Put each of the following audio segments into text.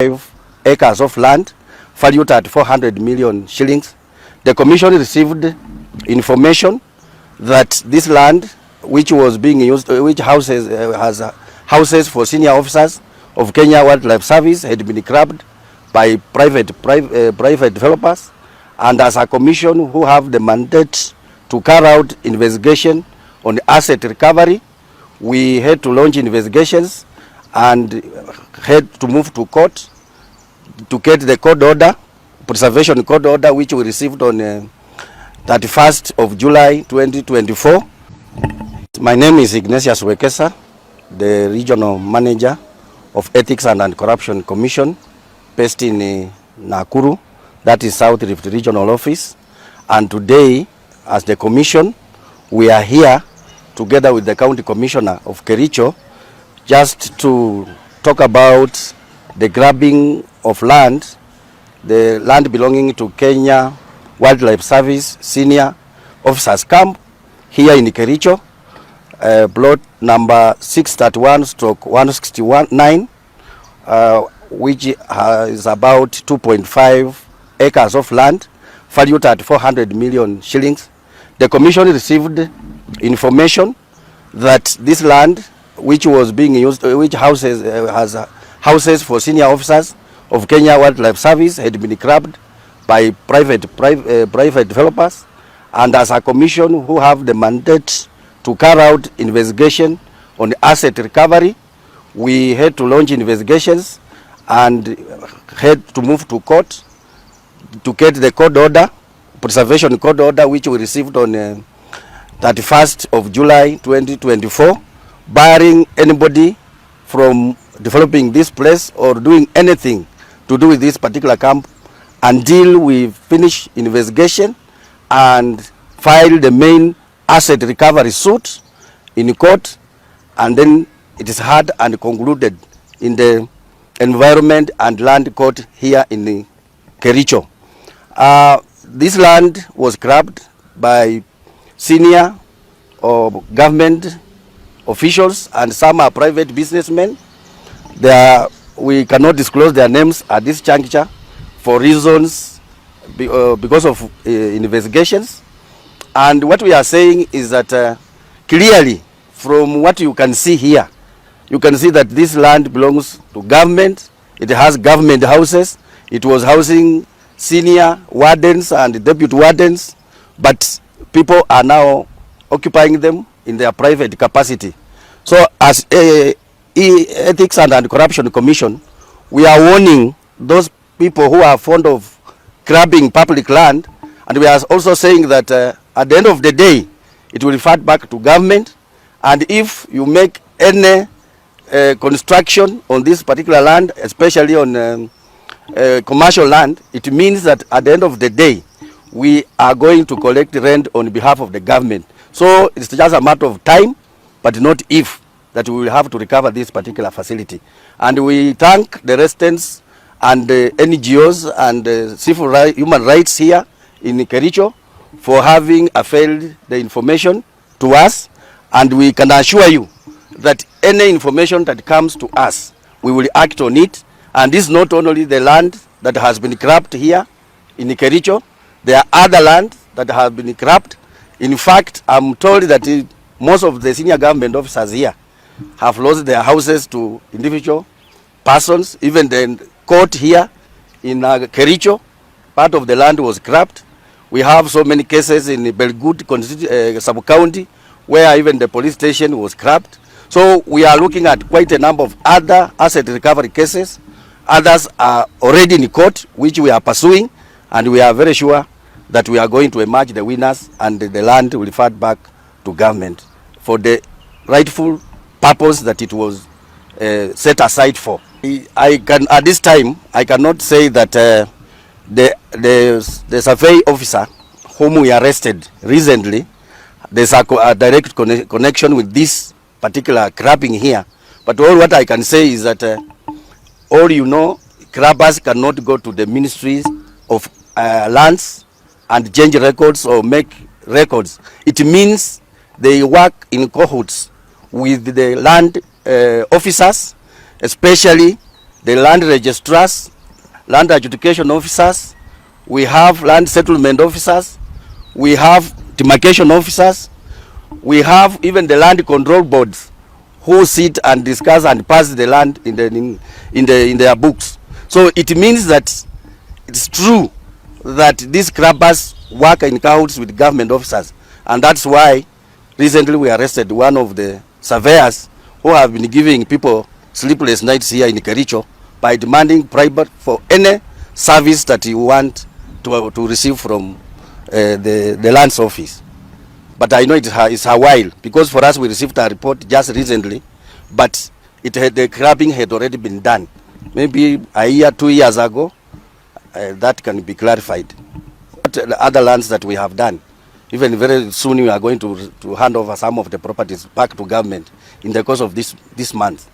acres of land valued at 400 million shillings. The commission received information that this land, which was being used, which houses has houses for senior officers of Kenya Wildlife Service, had been grabbed by private developers, and as a commission who have the mandate to carry out investigation on asset recovery, we had to launch investigations and had to move to court to get the court order, preservation court order, which we received on 31st of July 2024. My name is Ignatius Wekesa, the regional manager of Ethics and Anti-Corruption Commission based in Nakuru, that is South Rift Regional Office. And today, as the commission, we are here together with the county commissioner of Kericho just to talk about the grabbing of land, the land belonging to Kenya Wildlife Service Senior Officers Camp here in Kericho, plot number 631/169, which is about 2.5 acres of land valued at 400 million shillings. The commission received information that this land, which was being used, which houses has houses for senior officers of Kenya Wildlife Service, had been grabbed by private developers, and as a commission who have the mandate to carry out investigation on asset recovery, we had to launch investigations and had to move to court to get the court order, preservation court order, which we received on 31st of July 2024, barring anybody from developing this place or doing anything to do with this particular camp until we finish investigation and file the main asset recovery suit in court, and then it is heard and concluded in the Environment and Land Court here in Kericho. This land was grabbed by senior or government officials, and some are private businessmen. We cannot disclose their names at this juncture for reasons because of investigations. And what we are saying is that clearly from what you can see here, you can see that this land belongs to government. It has government houses. It was housing senior wardens and deputy wardens, but people are now occupying them in their private capacity. So as Ethics and Anti-Corruption Commission, we are warning those people who are fond of grabbing public land, and we are also saying that at the end of the day, it will revert back to government, and if you make any construction on this particular land, especially on commercial land, it means that at the end of the day, we are going to collect rent on behalf of the government. So it's just a matter of time, but not if, that we will have to recover this particular facility. And we thank the residents and the NGOs and human rights here in Kericho for having availed the information to us, and we can assure you that any information that comes to us, we will act on it. And this is not only the land that has been grabbed here in Kericho, there are other land that have been grabbed. In fact, I'm told that most of the senior government officers here have lost their houses to individual persons. Even the court here in Kericho, part of the land was grabbed. We have so many cases in Belgood sub-county where even the police station was grabbed. So we are looking at quite a number of other asset recovery cases. Others are already in court, which we are pursuing, and we are very sure that we are going to emerge the winners, and the land will revert back to government for the rightful purpose that it was set aside for. At this time, I cannot say that the survey officer whom we arrested recently, there's a direct connection with this particular grabbing here. But all what I can say is that all you know, grabbers cannot go to the ministries of lands and change records or make records. It means they work in cahoots with the land officers, especially the the land registrars, land adjudication officers, we have land settlement officers, we have demarcation officers, we have even the land control boards who sit and discuss and pass the land in their books. So it means that it's true that these grabbers work in cahoots with government officers, and that's why recently we arrested one of the surveyors who have been giving people sleepless nights here in Kericho by demanding private for any service that you want to receive from the lands office. But I know it's a while, because for us we received a report just recently, but the grabbing had already been done. Maybe a year, 2 years ago, that can be clarified. But the other lands that we have done, even very soon we are going to hand over some of the properties back to government in the course of this month.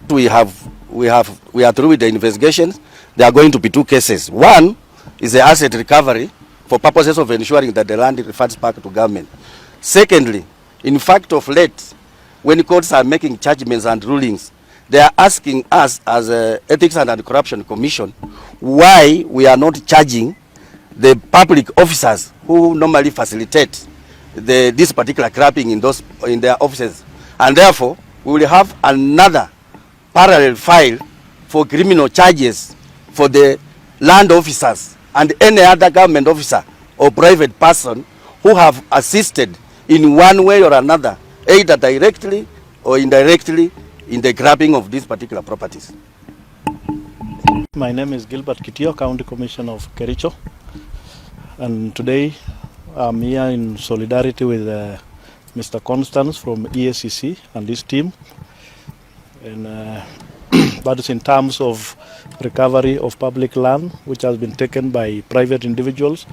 We are through with the investigations. There are going to be 2 cases. One is the asset recovery for purposes of ensuring that the land reverts back to government. Secondly, in fact of late, when courts are making judgments and rulings, they are asking us as a Ethics and Anti-Corruption Commission why we are not charging the public officers who normally facilitate this particular grabbing in their offices. And therefore, we will have another parallel file for criminal charges for the land officers and any other government officer or private person who have assisted in one way or another, either directly or indirectly, in the grabbing of these particular properties. My name is Gilbert Kitio, County Commissioner of Kericho, and today I'm here in solidarity with Mr. Constance from EACC and his team, and that is in terms of recovery of public land which has been taken by private individuals.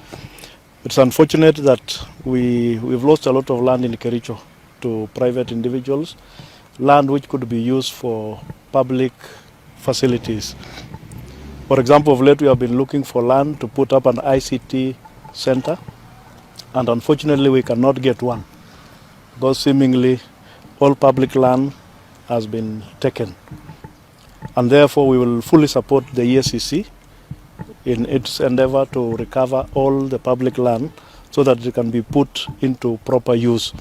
It's unfortunate that we've lost a lot of land in Kericho to private individuals, land which could be used for public facilities. For example, of late we have been looking for land to put up an ICT center, and unfortunately we cannot get one because seemingly all public land has been taken. And therefore we will fully support the EACC in its endeavor to recover all the public land so that it can be put into proper use.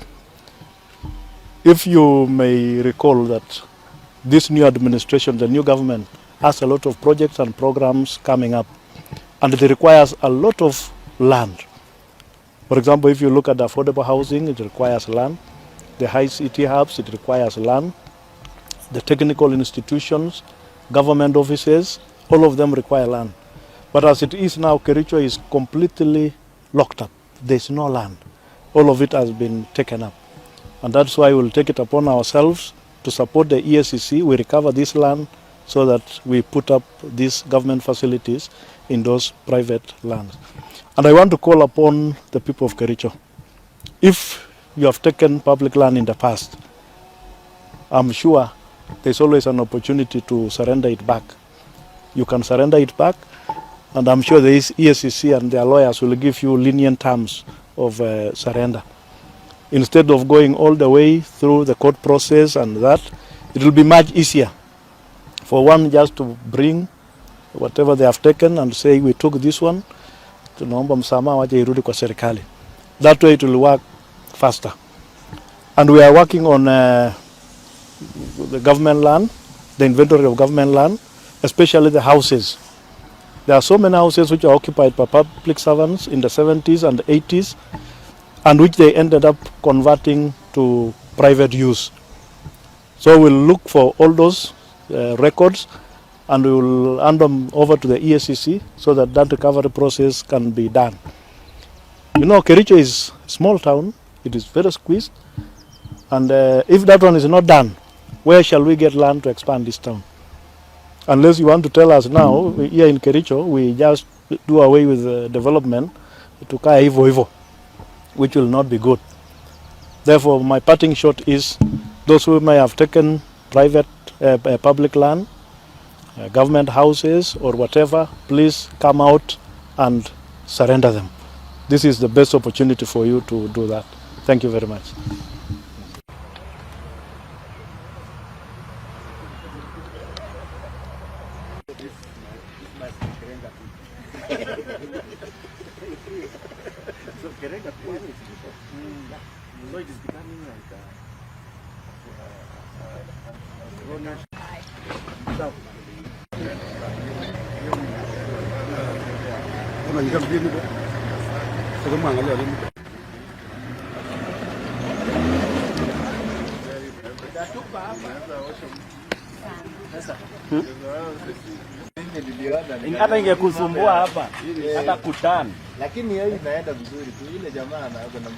If you may recall that this new administration, the new government, has a lot of projects and programs coming up, and it requires a lot of land. For example, if you look at affordable housing, it requires land. The high city hubs, it requires land. The technical institutions, government offices, all of them require land. But as it is now, Kericho is completely locked up. There's no land. All of it has been taken up. And that's why we'll take it upon ourselves to support the EACC. We recover this land so that we put up these government facilities in those private lands. And I want to call upon the people of Kericho. If you have taken public land in the past, I'm sure there's always an opportunity to surrender it back. You can surrender it back, and I'm sure the EACC and their lawyers will give you lenient terms of surrender. Instead of going all the way through the court process and that, it will be much easier for one just to bring whatever they have taken and say, we took this one, tunaomba msamaha waje irudi kwa serikali. That way it will work faster. And we are working on the government land, the inventory of government land, especially the houses. There are so many houses which are occupied by public servants in the 70s and 80s, and which they ended up converting to private use. So we'll look for all those records, and we will hand them over to the EACC so that that recovery process can be done. You know, Kericho is a small town. It is very squeezed. And if that one is not done, where shall we get land to expand this town? Unless you want to tell us now, here in Kericho, we just do away with development to kaya hivo hivo, which will not be good. Therefore, my parting shot is those who may have taken private, public land, government houses or whatever, please come out and surrender them. This is the best opportunity for you to do that. Thank you very much. So Kericho so it is becoming like hata ingekusumbua hapa hata kutana, lakini yeye inaenda vizuri tu, ile jamaa anaanza na